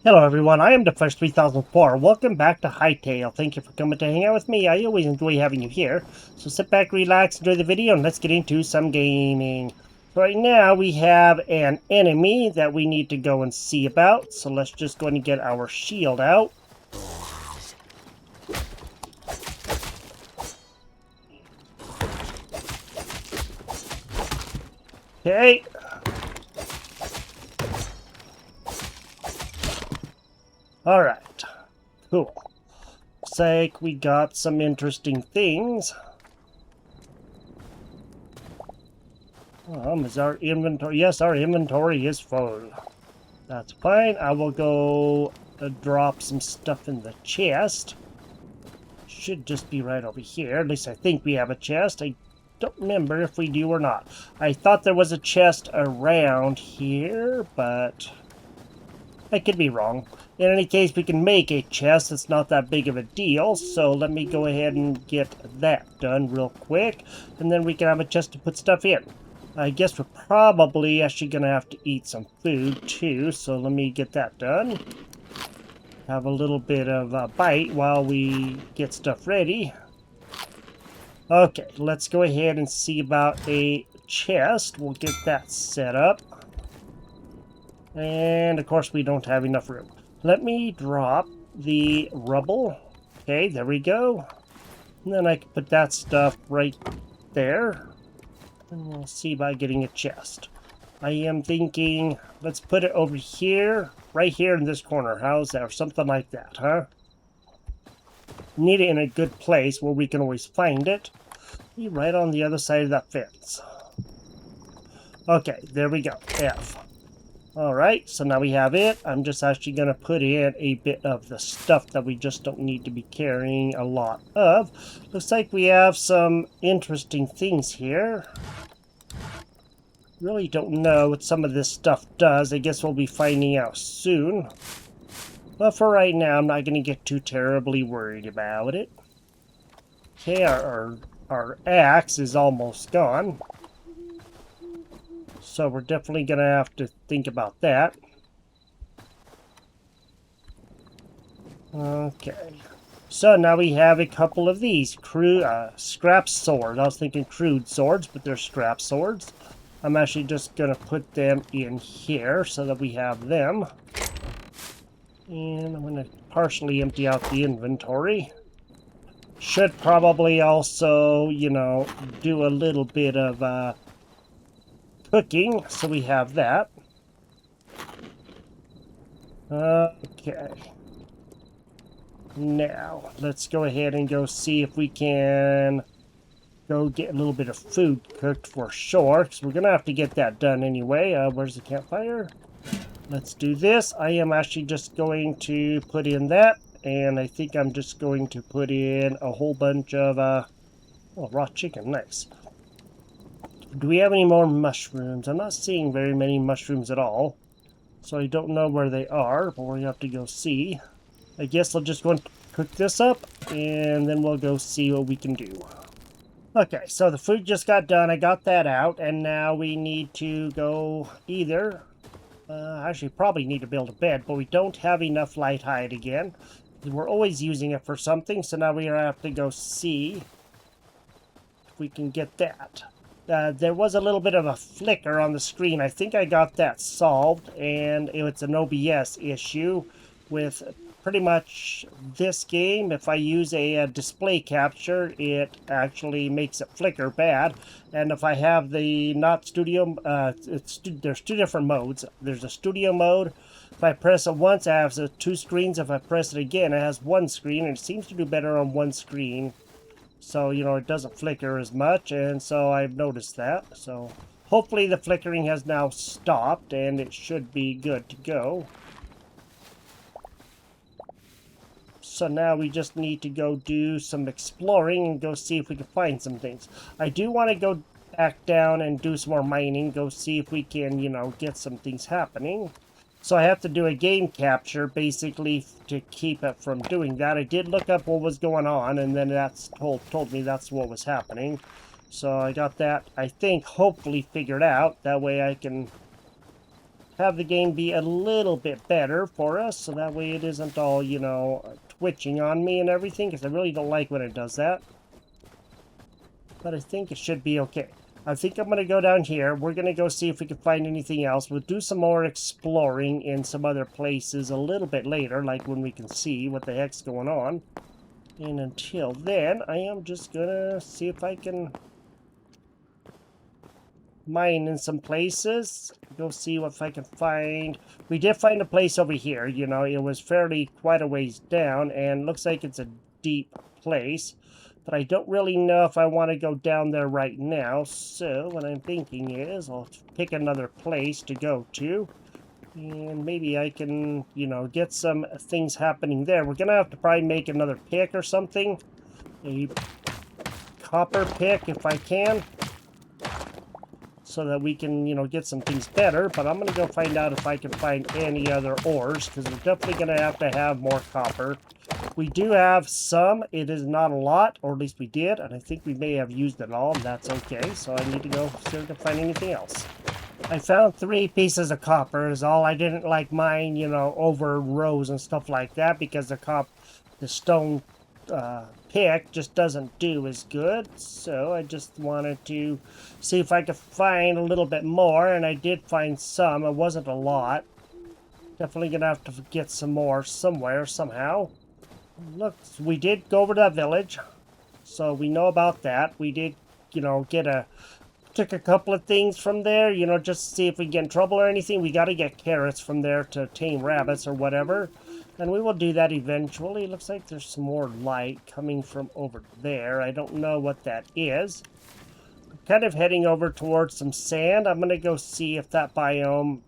Hello everyone, I am the Fresh 3004. Welcome back to Hytale. Thank you for coming to hang out with me. I always enjoy having you here. So sit back, relax, enjoy the video, and let's get into some gaming. So right now we have an enemy that we need to go and see about. So let's just go and get our shield out. Okay. Alright. Cool. Looks like we got some interesting things. Is our inventory? Yes, our inventory is full. That's fine. I will go drop some stuff in the chest. Should just be right over here. At least I think we have a chest. I don't remember if we do or not. I thought there was a chest around here, but I could be wrong. In any case, we can make a chest. It's not that big of a deal. So let me go ahead and get that done real quick. And then we can have a chest to put stuff in. I guess we're probably actually going to have to eat some food too. So let me get that done. Have a little bit of a bite while we get stuff ready. Okay, let's go ahead and see about a chest. We'll get that set up. And of course we don't have enough room. Let me drop the rubble. Okay, there we go. And then I can put that stuff right there. And we'll see about getting a chest. I am thinking, let's put it over here, right here in this corner. How's that? Or something like that, huh? Need it in a good place where we can always find it. Be right on the other side of that fence. Okay, there we go. F. Alright, so now we have it. I'm just actually going to put in a bit of the stuff that we just don't need to be carrying a lot of. Looks like we have some interesting things here. Really don't know what some of this stuff does. I guess we'll be finding out soon. But for right now, I'm not going to get too terribly worried about it. Okay, our axe is almost gone. So we're definitely going to have to think about that. Okay. So now we have a couple of these scrap swords. I was thinking crude swords, but they're scrap swords. I'm actually just going to put them in here so that we have them. And I'm going to partially empty out the inventory. Should probably also, do a little bit of cooking, so we have that. Okay. Now, let's go ahead and go see if we can go get a little bit of food cooked for sure, because we're going to have to get that done anyway. Where's the campfire? Let's do this. I am actually just going to put in that, and I think I'm just going to put in a whole bunch of raw chicken. Nice. Do we have any more mushrooms? I'm not seeing very many mushrooms at all, so I don't know where they are, but we're going to have to go see. I guess I'll just go and cook this up, and then we'll go see what we can do. Okay, so the food just got done. I got that out, and now we need to go either... actually, probably need to build a bed, but we don't have enough light hide again. We're always using it for something, so now we have to go see if we can get that. There was a little bit of a flicker on the screen. I think I got that solved, and it's an OBS issue with pretty much this game. If I use a display capture, it actually makes it flicker bad. And if I have the not studio, there's two different modes. There's a studio mode. If I press it once, it has two screens. If I press it again, it has one screen, and it seems to do better on one screen. So, it doesn't flicker as much, and so I've noticed that. So, hopefully the flickering has now stopped, and it should be good to go. So now we just need to go do some exploring and go see if we can find some things. I do want to go back down and do some more mining, go see if we can, get some things happening. So I have to do a game capture, basically, to keep it from doing that. I did look up what was going on, and then that's told me that's what was happening. So I got that, I think, hopefully figured out. That way I can have the game be a little bit better for us, so that way it isn't all, you know, twitching on me and everything, because I really don't like when it does that. But I think it should be okay. I think I'm going to go down here. We're going to go see if we can find anything else. We'll do some more exploring in some other places a little bit later, like when we can see what the heck's going on. And until then, I am just going to see if I can mine in some places. Go see if I can find... We did find a place over here. You know, it was fairly quite a ways down, and looks like it's a deep place. But I don't really know if I want to go down there right now. So what I'm thinking is I'll pick another place to go to. And maybe I can, you know, get some things happening there. We're going to have to probably make another pick or something. A copper pick if I can. So that we can, you know, get some things better. But I'm going to go find out if I can find any other ores. Because we're definitely going to have more copper. We do have some. It is not a lot, or at least we did, and I think we may have used it all, and that's okay. So I need to go see if I can find anything else. I found 3 pieces of copper is all. I didn't like mine, you know, over rows and stuff like that, because the stone pick just doesn't do as good. So I just wanted to see if I could find a little bit more, and I did find some. It wasn't a lot. Definitely gonna have to get some more somewhere, somehow. Look, we did go over to that village, so we know about that. We did, you know, took a couple of things from there, you know, just to see if we get in trouble or anything. We got to get carrots from there to tame rabbits or whatever, and we will do that eventually. Looks like there's some more light coming from over there. I don't know what that is. I'm kind of heading over towards some sand. I'm going to go see if that biome,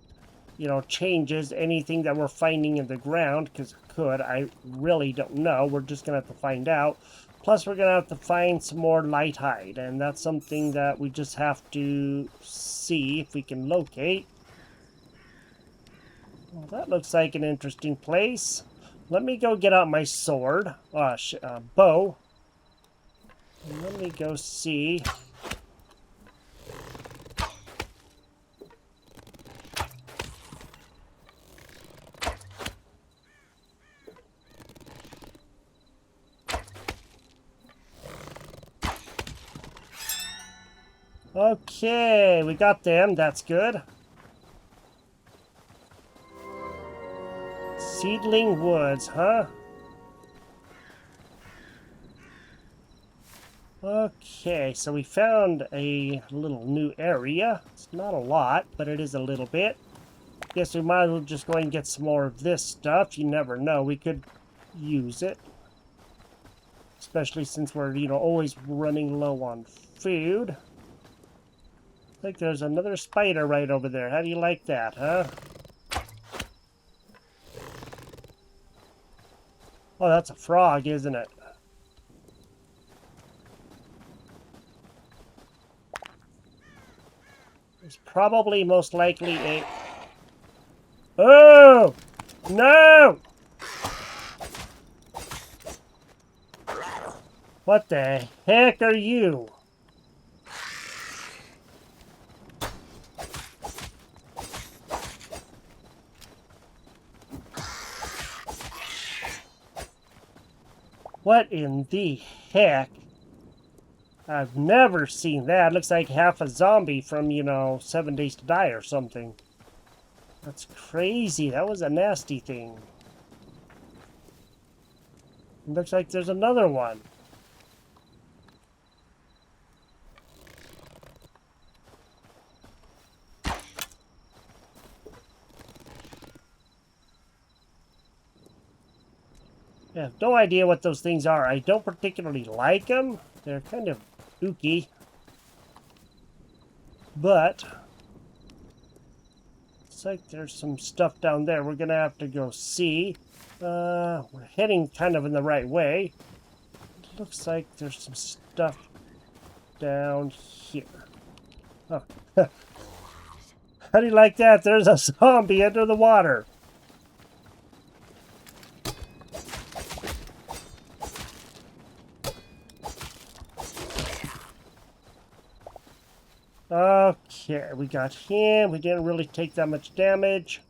you know, changes anything that we're finding in the ground, because it could. I really don't know. We're just going to have to find out. Plus, we're going to have to find some more light hide, and that's something that we just have to see if we can locate. Well, that looks like an interesting place. Let me go get out my sword, bow, and let me go see. Okay, we got them. That's good. Seedling woods, huh? Okay, so we found a little new area. It's not a lot, but it is a little bit. Guess we might as well just go and get some more of this stuff. You never know. We could use it. Especially since we're, you know, always running low on food. I think there's another spider right over there. How do you like that, huh? Oh, that's a frog, isn't it? There's probably most likely a... Oh! No! What the heck are you? What in the heck? I've never seen that. Looks like half a zombie from, you know, 7 Days to Die or something. That's crazy. That was a nasty thing. Looks like there's another one. I have no idea what those things are. I don't particularly like them. They're kind of ooky. But looks like there's some stuff down there. We're going to have to go see. We're heading kind of in the right way. Looks like there's some stuff down here. Oh. How do you like that? There's a zombie under the water. Okay, we got him. We didn't really take that much damage.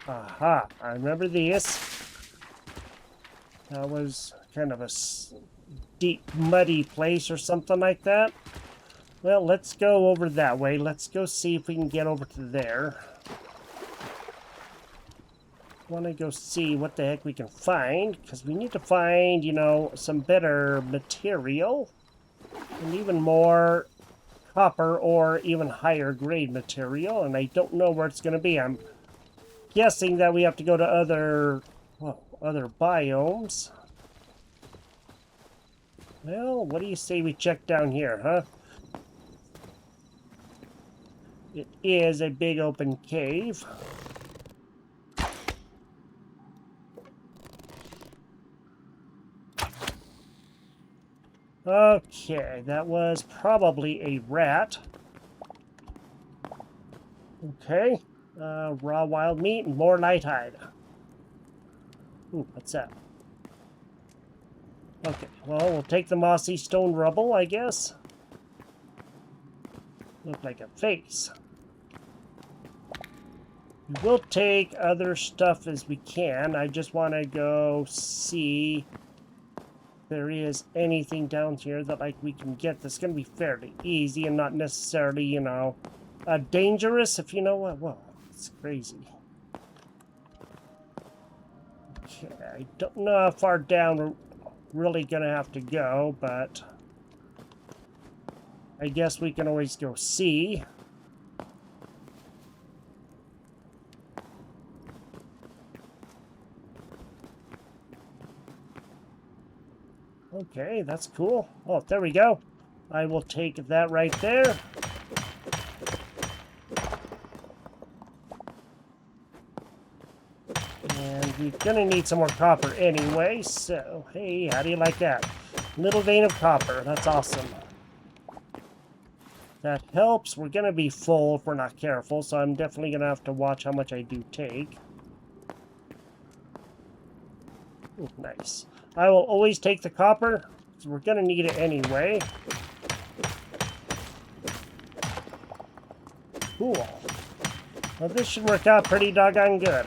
Aha, I remember this. That was kind of a deep, muddy place or something like that. Well, let's go over that way. Let's go see if we can get over to there. Want to go see what the heck we can find, because we need to find, you know, some better material and even more copper or even higher grade material, and I don't know where it's going to be. I'm guessing that we have to go to other biomes. Well, what do you say we check down here, huh? It is a big open cave. Okay, that was probably a rat. Okay, raw wild meat and more night hide. Ooh, what's that? Okay, well, we'll take the mossy stone rubble, I guess. Look like a face. We'll take other stuff as we can. I just want to go see there is anything down here that like we can get that's going to be fairly easy and not necessarily, you know, dangerous, if you know what. Well, it's crazy. Okay, I don't know how far down we're really going to have to go, but I guess we can always go see. Okay, that's cool. Oh, there we go. I will take that right there. And we're gonna need some more copper anyway, so hey, how do you like that? Little vein of copper, that's awesome. That helps. We're gonna be full if we're not careful, so I'm definitely gonna have to watch how much I do take. Ooh, nice. I will always take the copper, because we're going to need it anyway. Cool. Well, this should work out pretty doggone good.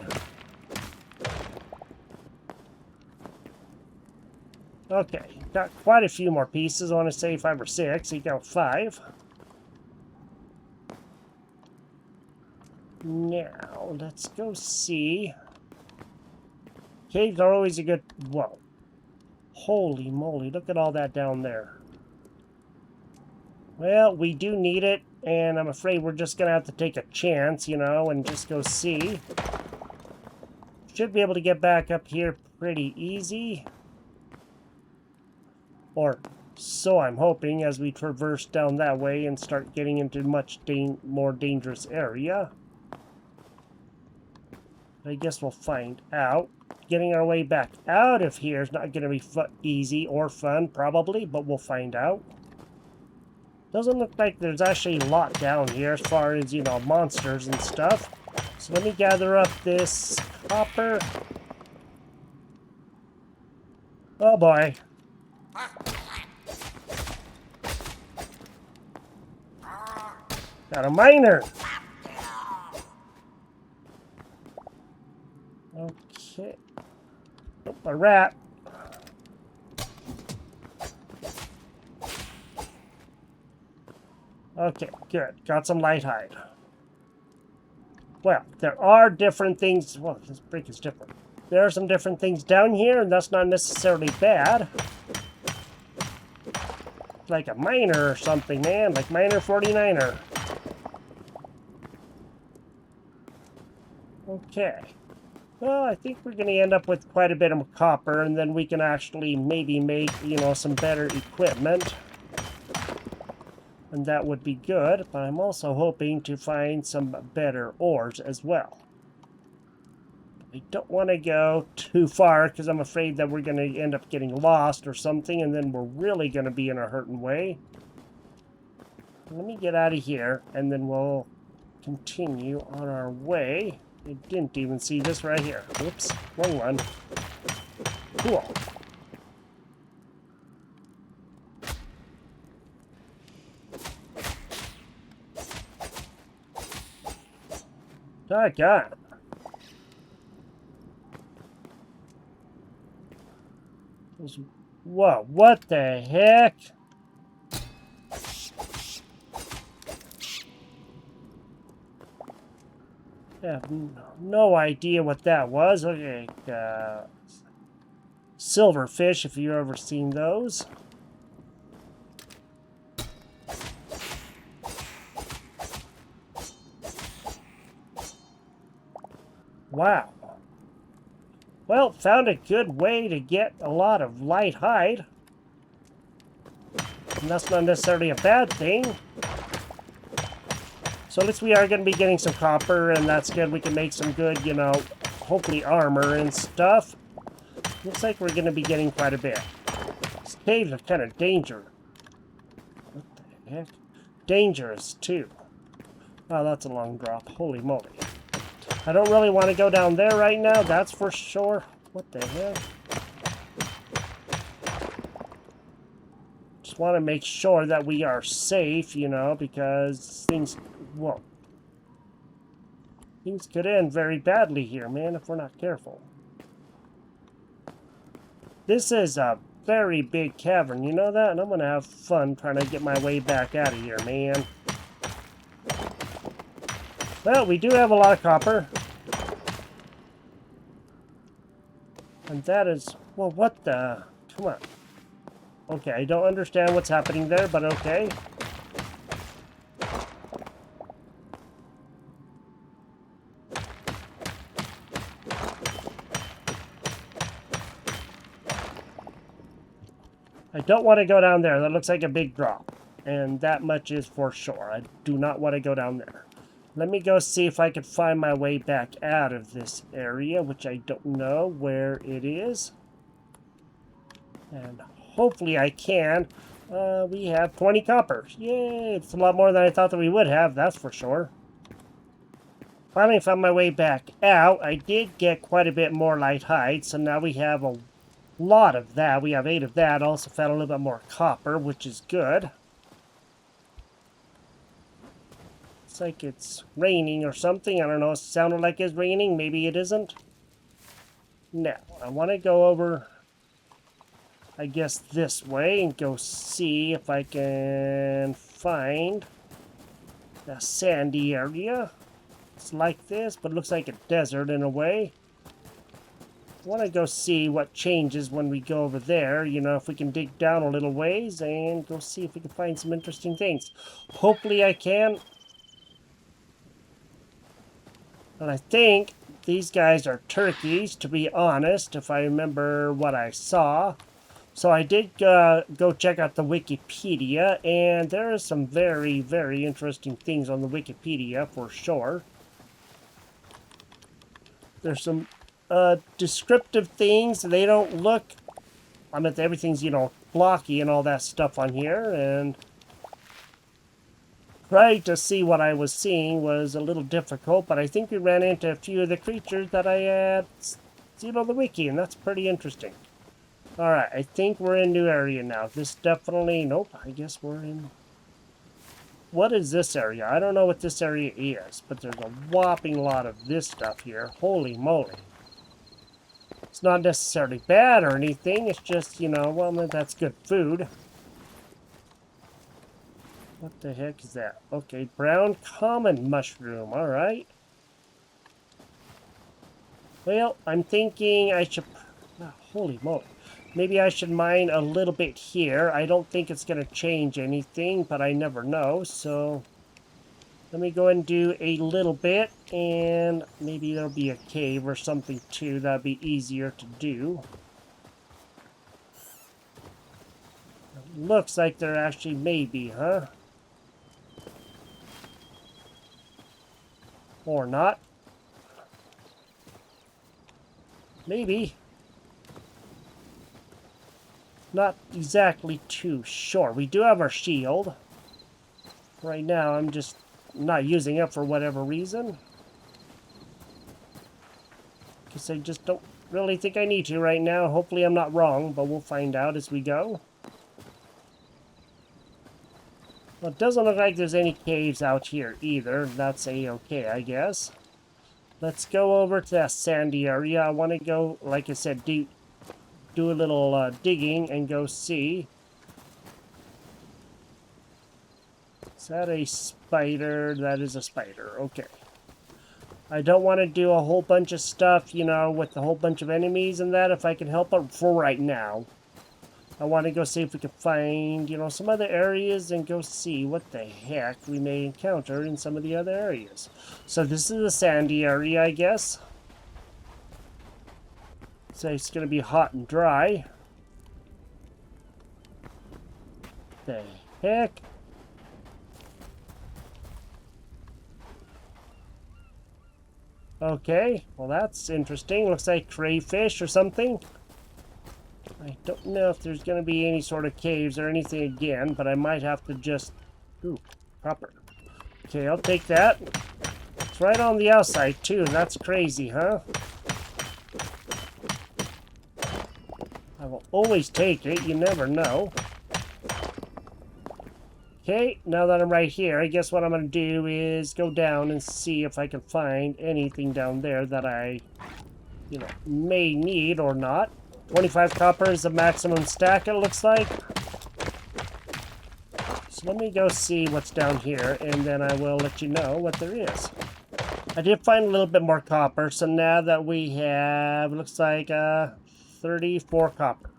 Okay, got quite a few more pieces. I want to say 5 or 6. You got 5. Now, let's go see. Caves are always a good... Whoa. Holy moly, look at all that down there. Well, we do need it, and I'm afraid we're just going to have to take a chance, you know, and just go see. Should be able to get back up here pretty easy. Or so I'm hoping, as we traverse down that way and start getting into much more dangerous area. I guess we'll find out. Getting our way back out of here is not going to be easy or fun, probably, but we'll find out. Doesn't look like there's actually a lot down here as far as, you know, monsters and stuff. So let me gather up this copper. Oh boy. Got a miner. Okay. Oh, a rat. Okay, good. Got some light hide. Well, there are different things. Well, this brick is different. There are some different things down here, and that's not necessarily bad. Like a miner or something, man. Like Miner 49er. Okay. Well, I think we're going to end up with quite a bit of copper, and then we can actually maybe make, you know, some better equipment. And that would be good, but I'm also hoping to find some better ores as well. I don't want to go too far, because I'm afraid that we're going to end up getting lost or something, and then we're really going to be in a hurting way. Let me get out of here, and then we'll continue on our way. I didn't even see this right here. Whoops, wrong one. Cool. Doggone. Whoa, what the heck? I have no idea what that was. Okay, silverfish, if you've ever seen those. Wow. Well, found a good way to get a lot of light hide. And that's not necessarily a bad thing. So at least we are going to be getting some copper, and that's good. We can make some good, you know, hopefully armor and stuff. Looks like we're going to be getting quite a bit. These caves are kind of dangerous. What the heck? Dangerous, too. Oh, that's a long drop. Holy moly. I don't really want to go down there right now, that's for sure. What the heck? Just want to make sure that we are safe, you know, because things... Whoa. Things could end very badly here, man, if we're not careful. This is a very big cavern, you know that? And I'm going to have fun trying to get my way back out of here, man. Well, we do have a lot of copper. And that is... Well, what the... Come on. Okay, I don't understand what's happening there, but okay. I don't want to go down there. That looks like a big drop. And that much is for sure. I do not want to go down there. Let me go see if I can find my way back out of this area, which I don't know where it is. And hopefully I can. We have 20 copper. Yay! It's a lot more than I thought that we would have, that's for sure. Finally found my way back out. I did get quite a bit more light hide, so now we have a lot of that. We have 8 of that. Also found a little bit more copper, which is good. It's like it's raining or something. I don't know. It sounded like it's raining. Maybe it isn't. Now, I want to go over, I guess, this way and go see if I can find a sandy area. It's like this, but it looks like a desert in a way. I want to go see what changes when we go over there. You know, if we can dig down a little ways and go see if we can find some interesting things. Hopefully I can. And I think these guys are turkeys, to be honest, if I remember what I saw. So I did go check out the Wikipedia, and there are some very, very interesting things on the Wikipedia, for sure. There's some descriptive things. They don't look... I mean, everything's, you know, blocky and all that stuff on here, and trying to see what I was seeing was a little difficult, but I think we ran into a few of the creatures that I had seen on the wiki, and that's pretty interesting. Alright, I think we're in a new area now. This definitely... Nope, I guess we're in... What is this area? I don't know what this area is, but there's a whopping lot of this stuff here. Holy moly. It's not necessarily bad or anything. It's just, you know, well, that's good food. What the heck is that? Okay, brown common mushroom. Alright. Well, I'm thinking I should... Oh, holy moly. Maybe I should mine a little bit here. I don't think it's going to change anything, but I never know. So let me go and do a little bit, and maybe there'll be a cave or something too. That'd be easier to do. It looks like there actually may be, huh? Or not. Maybe. Not exactly too sure. We do have our shield. Right now, I'm just not using it for whatever reason. Guess I just don't really think I need to right now. Hopefully I'm not wrong, but we'll find out as we go. Well, it doesn't look like there's any caves out here either. That's a-okay, I guess. Let's go over to that sandy area. I want to go, like I said, do a little digging and go see. Is that a spider? That is a spider. Okay. I don't want to do a whole bunch of stuff, you know, with a whole bunch of enemies and that if I can help it for right now. I want to go see if we can find, you know, some other areas and go see what the heck we may encounter in some of the other areas. So this is a sandy area, I guess. So it's going to be hot and dry. The heck? Okay, well that's interesting. Looks like crayfish or something. I don't know if there's going to be any sort of caves or anything again, but I might have to just... Ooh, copper. Okay, I'll take that. It's right on the outside, too. That's crazy, huh? I will always take it. You never know. Okay, now that I'm right here, I guess what I'm going to do is go down and see if I can find anything down there that I, you know, may need or not. 25 copper is the maximum stack, it looks like. So let me go see what's down here, and then I will let you know what there is. I did find a little bit more copper, so now that we have, looks like 34 copper.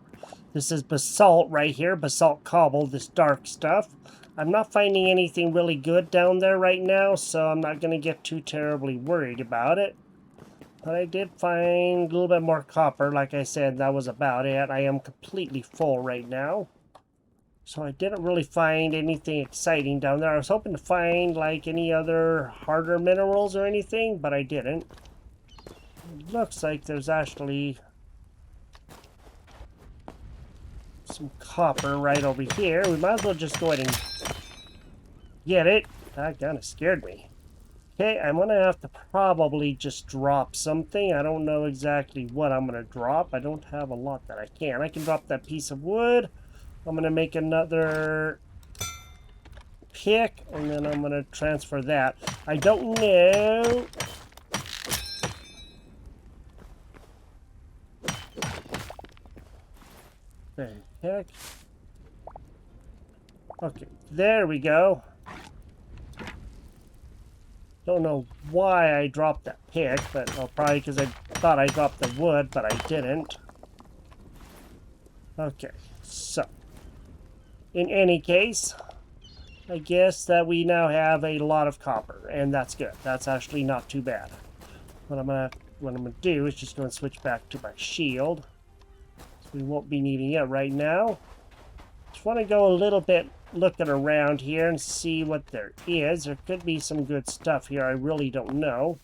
This is basalt right here, basalt cobble, this dark stuff. I'm not finding anything really good down there right now, so I'm not going to get too terribly worried about it. But I did find a little bit more copper. Like I said, that was about it. I am completely full right now. So I didn't really find anything exciting down there. I was hoping to find like any other harder minerals or anything, but I didn't. It looks like there's actually some copper right over here. We might as well just go ahead and get it. That kind of scared me. Okay, I'm going to have to probably just drop something. I don't know exactly what I'm going to drop. I don't have a lot that I can. I can drop that piece of wood. I'm going to make another pick, and then I'm going to transfer that. I don't know. The heck? Okay, there we go. Don't know why I dropped that pick, but well, probably because I thought I dropped the wood, but I didn't. Okay, so in any case, I guess that we now have a lot of copper, and that's good. That's actually not too bad. What I'm gonna do is just go and switch back to my shield. So we won't be needing it right now. Just want to go a little bit looking around here and see what there is. There could be some good stuff here. I really don't know.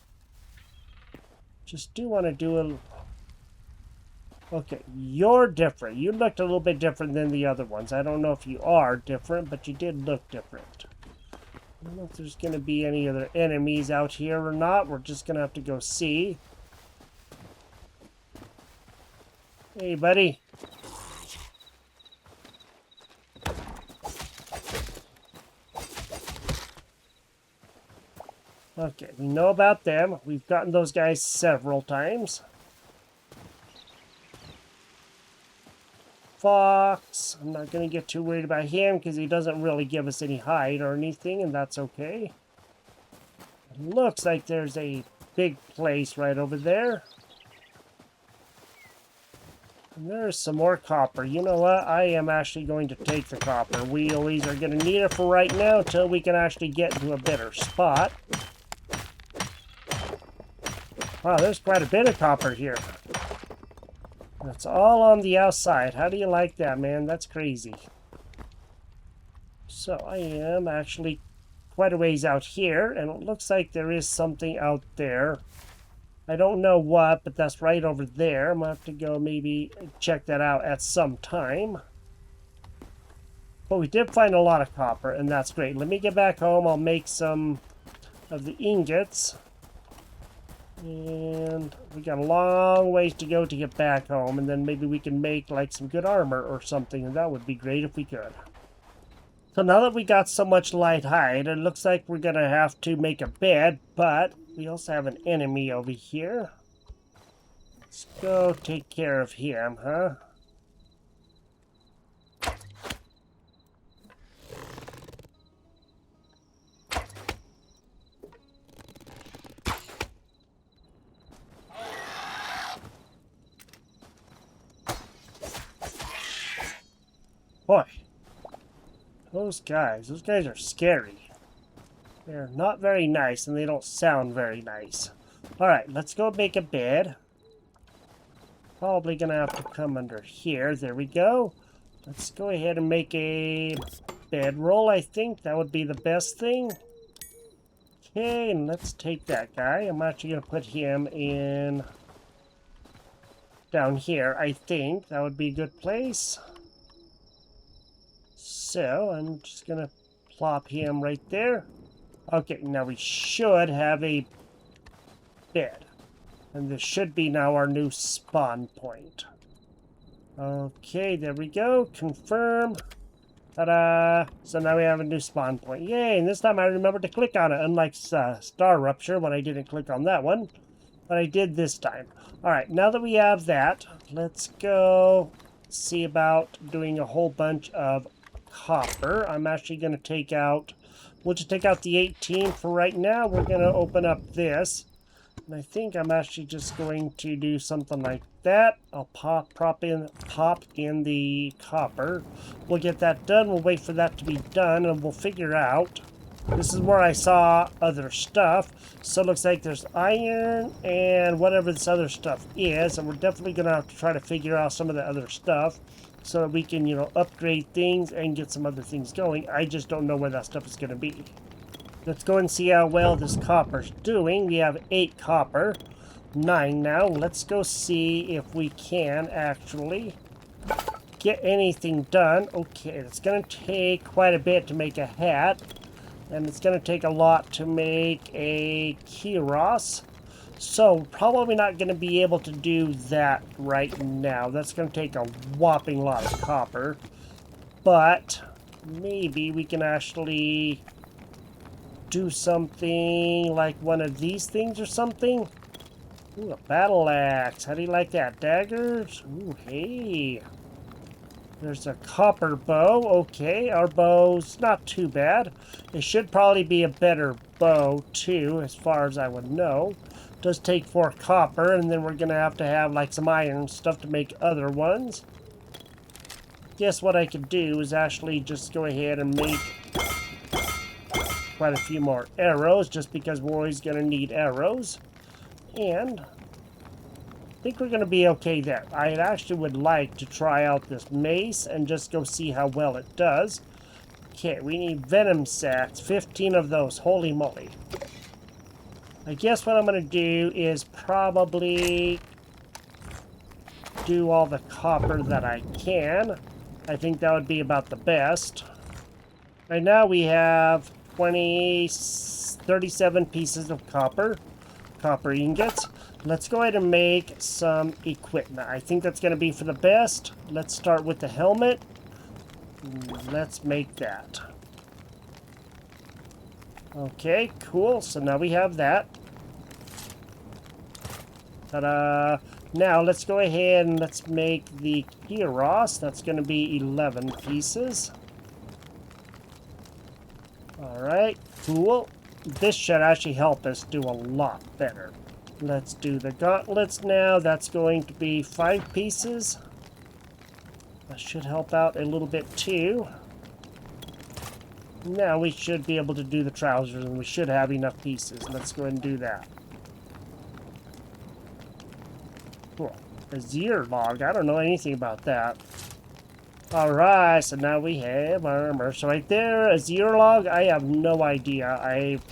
Just do want to do a... Okay, you're different. You looked a little bit different than the other ones. I don't know if you are different, but you did look different. I don't know if there's going to be any other enemies out here or not. We're just going to have to go see. Hey, buddy. Okay, we know about them. We've gotten those guys several times. Fox. I'm not going to get too worried about him because he doesn't really give us any hide or anything, and that's okay. It looks like there's a big place right over there. And there's some more copper. You know what? I am actually going to take the copper. We always are going to need it for right now until we can actually get into a better spot. Wow, there's quite a bit of copper here. That's all on the outside. How do you like that, man? That's crazy. So I am actually quite a ways out here, and it looks like there is something out there. I don't know what, but that's right over there. I'm going to have to go maybe check that out at some time. But we did find a lot of copper, and that's great. Let me get back home. I'll make some of the ingots. And we got a long ways to go to get back home, and then maybe we can make like some good armor or something, and that would be great if we could. So now that we got so much light hide, it looks like we're gonna have to make a bed, but we also have an enemy over here. Let's go take care of him, huh? Boy, those guys are scary. They're not very nice, and they don't sound very nice. Alright, let's go make a bed. Probably gonna have to come under here. There we go. Let's go ahead and make a bedroll, I think. That would be the best thing. Okay, and let's take that guy. I'm actually gonna put him in down here, I think. That would be a good place. So, I'm just gonna plop him right there. Okay, now we should have a bed. And this should be now our new spawn point. Okay, there we go. Confirm. Ta-da! So now we have a new spawn point. Yay, and this time I remembered to click on it, unlike Star Rupture when I didn't click on that one. But I did this time. Alright, now that we have that, let's go see about doing a whole bunch of copper. I'm actually going to take out... We'll just take out the 18 for right now. We're going to open up this. And I think I'm actually just going to do something like that. I'll pop in the copper. We'll get that done. We'll wait for that to be done, and we'll figure out. This is where I saw other stuff. So it looks like there's iron and whatever this other stuff is. And we're definitely going to have to try to figure out some of the other stuff so that we can, upgrade things and get some other things going. I just don't know where that stuff is going to be. Let's go and see how well this copper's doing. We have 8 copper. 9 now. Let's go see if we can actually get anything done. Okay, it's going to take quite a bit to make a hat. And it's going to take a lot to make a Kiros. So, probably not going to be able to do that right now. That's going to take a whopping lot of copper. But, maybe we can actually do something like one of these things or something. Ooh, a battle axe. How do you like that? Daggers? Ooh, hey. There's a copper bow. Okay, our bow's not too bad. It should probably be a better bow, too, as far as I would know. It does take 4 copper, and then we're going to have like some iron stuff to make other ones. Guess what I could do is actually just go ahead and make quite a few more arrows, just because we're always going to need arrows. And I think we're going to be okay there. I actually would like to try out this mace and just go see how well it does. Okay, we need venom sacks. 15 of those. Holy moly. I guess what I'm going to do is probably do all the copper that I can. I think that would be about the best. Right now we have 37 pieces of copper ingots. Let's go ahead and make some equipment. I think that's going to be for the best. Let's start with the helmet. Let's make that. Okay, cool. So now we have that. Ta-da! Now let's go ahead and let's make the Kiros. That's going to be 11 pieces. Alright, cool. This should actually help us do a lot better. Let's do the gauntlets now. That's going to be 5 pieces. That should help out a little bit too. Now we should be able to do the trousers, and we should have enough pieces. Let's go ahead and do that. Cool. A Azir log. I don't know anything about that. Alright, so now we have armor. So right there, a Azir log, I have no idea. I've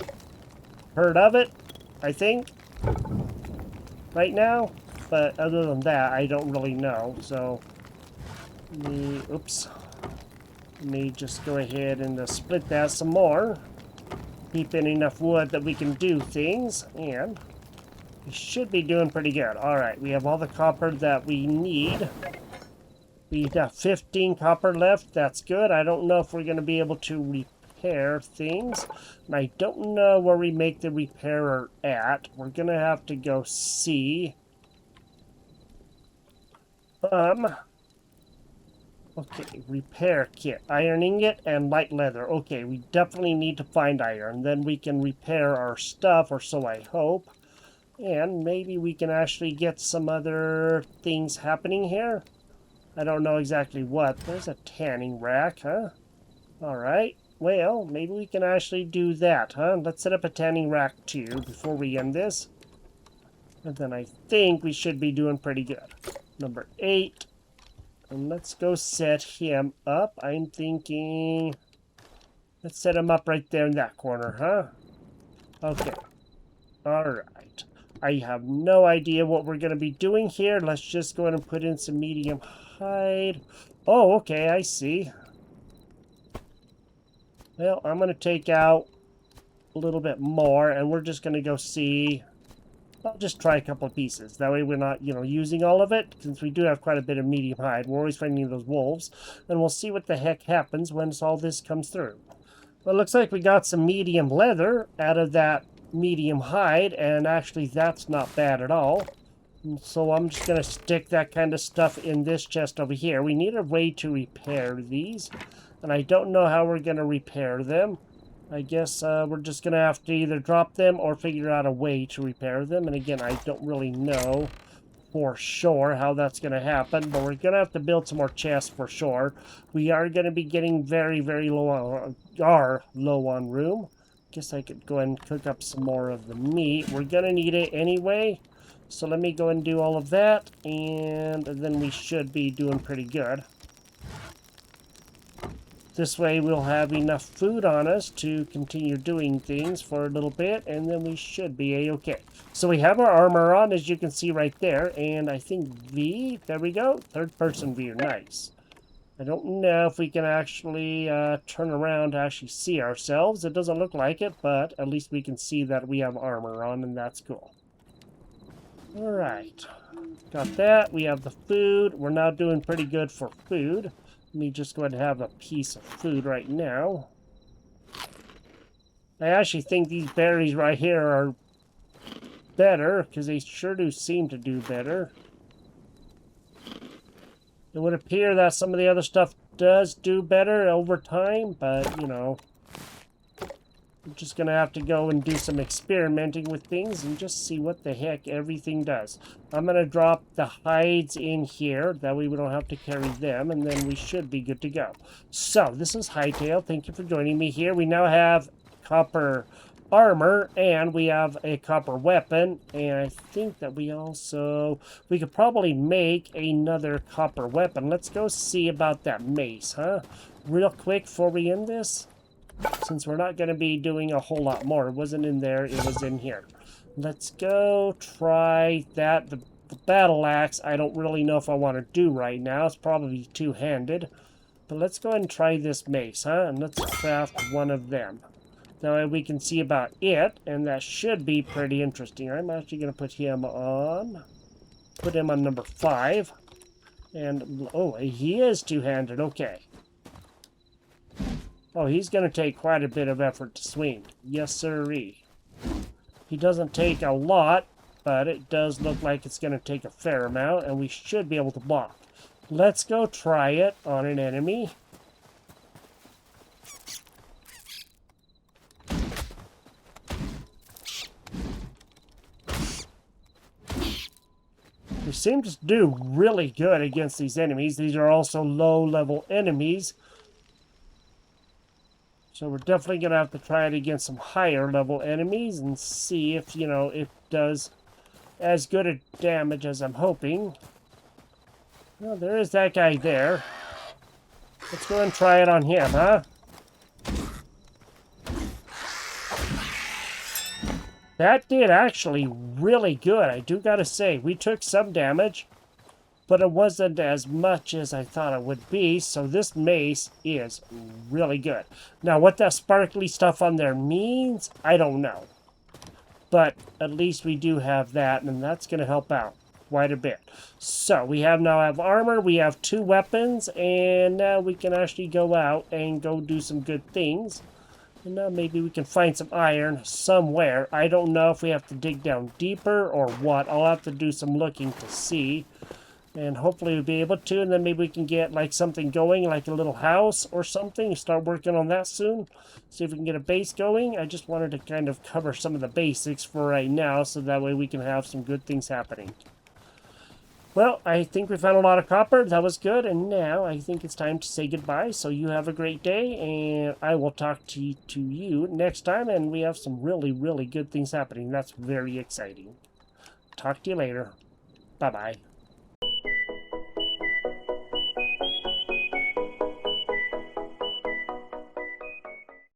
heard of it, I think, right now. But other than that, I don't really know. So, oops. Let me just go ahead and split that some more. Keep in enough wood that we can do things. And we should be doing pretty good. Alright, we have all the copper that we need. We got 15 copper left. That's good. I don't know if we're going to be able to repair things. And I don't know where we make the repairer at. We're going to have to go see. Okay, repair kit. Iron ingot and light leather. Okay, we definitely need to find iron. Then we can repair our stuff, or so I hope. And maybe we can actually get some other things happening here. I don't know exactly what. There's a tanning rack, huh? Alright. Well, maybe we can actually do that, huh? Let's set up a tanning rack too before we end this. And then I think we should be doing pretty good. Number 8. And let's go set him up. I'm thinking... Let's set him up right there in that corner, huh? Okay. Alright. I have no idea what we're going to be doing here. Let's just go ahead and put in some medium hide. Oh, okay, I see. Well, I'm going to take out a little bit more, and we're just going to go see... I'll just try a couple of pieces. That way we're not, using all of it, since we do have quite a bit of medium hide. We're always finding those wolves, and we'll see what the heck happens once all this comes through. Well, it looks like we got some medium leather out of that medium hide, and actually that's not bad at all. So I'm just going to stick that kind of stuff in this chest over here. We need a way to repair these, and I don't know how we're going to repair them. I guess we're just going to have to either drop them or figure out a way to repair them. And again, I don't really know for sure how that's going to happen, but we're going to have to build some more chests for sure. We are going to be getting very, very low on room. Guess I could go ahead and cook up some more of the meat. We're going to need it anyway. So let me go and do all of that, and then we should be doing pretty good. This way we'll have enough food on us to continue doing things for a little bit, and then we should be a-okay. So we have our armor on, as you can see right there, and I think there we go, third-person view, nice. I don't know if we can actually turn around to actually see ourselves. It doesn't look like it, but at least we can see that we have armor on, and that's cool. Alright, got that. We have the food. We're now doing pretty good for food. Let me just go ahead and have a piece of food right now. I actually think these berries right here are better, because they sure do seem to do better. It would appear that some of the other stuff does do better over time, but, we're just going to have to go and do some experimenting with things and just see what the heck everything does. I'm going to drop the hides in here. That way we don't have to carry them, and then we should be good to go. So, this is Hytale. Thank you for joining me here. We now have copper armor, and we have a copper weapon, and I think that we could probably make another copper weapon. Let's go see about that mace, huh? Real quick before we end this. Since we're not going to be doing a whole lot more. It wasn't in there, it was in here. Let's go try that. The battle axe, I don't really know if I want to do right now. It's probably two-handed. But let's go ahead and try this mace, huh? And let's craft one of them. That way we can see about it, and that should be pretty interesting. I'm actually going to put him on number 5. And, oh, he is two-handed, okay. Oh, he's going to take quite a bit of effort to swing. Yes, sirree. He doesn't take a lot, but it does look like it's going to take a fair amount, and we should be able to block. Let's go try it on an enemy. We seem to do really good against these enemies. These are also low-level enemies. So we're definitely going to have to try it against some higher level enemies and see if, it does as good a damage as I'm hoping. Well, there is that guy there. Let's go and try it on him, huh? That did actually really good, I do gotta say. We took some damage, but it wasn't as much as I thought it would be, so this mace is really good. Now, what that sparkly stuff on there means, I don't know. But at least we do have that, and that's going to help out quite a bit. So, we now have armor, we have 2 weapons, and now we can actually go out and go do some good things. And now maybe we can find some iron somewhere. I don't know if we have to dig down deeper or what. I'll have to do some looking to see. And hopefully we'll be able to. And then maybe we can get like something going, like a little house or something. Start working on that soon. See if we can get a base going. I just wanted to kind of cover some of the basics for right now, so that way we can have some good things happening. Well, I think we found a lot of copper. That was good. And now I think it's time to say goodbye. So you have a great day, and I will talk to you next time. And we have some really, really good things happening. That's very exciting. Talk to you later. Bye-bye.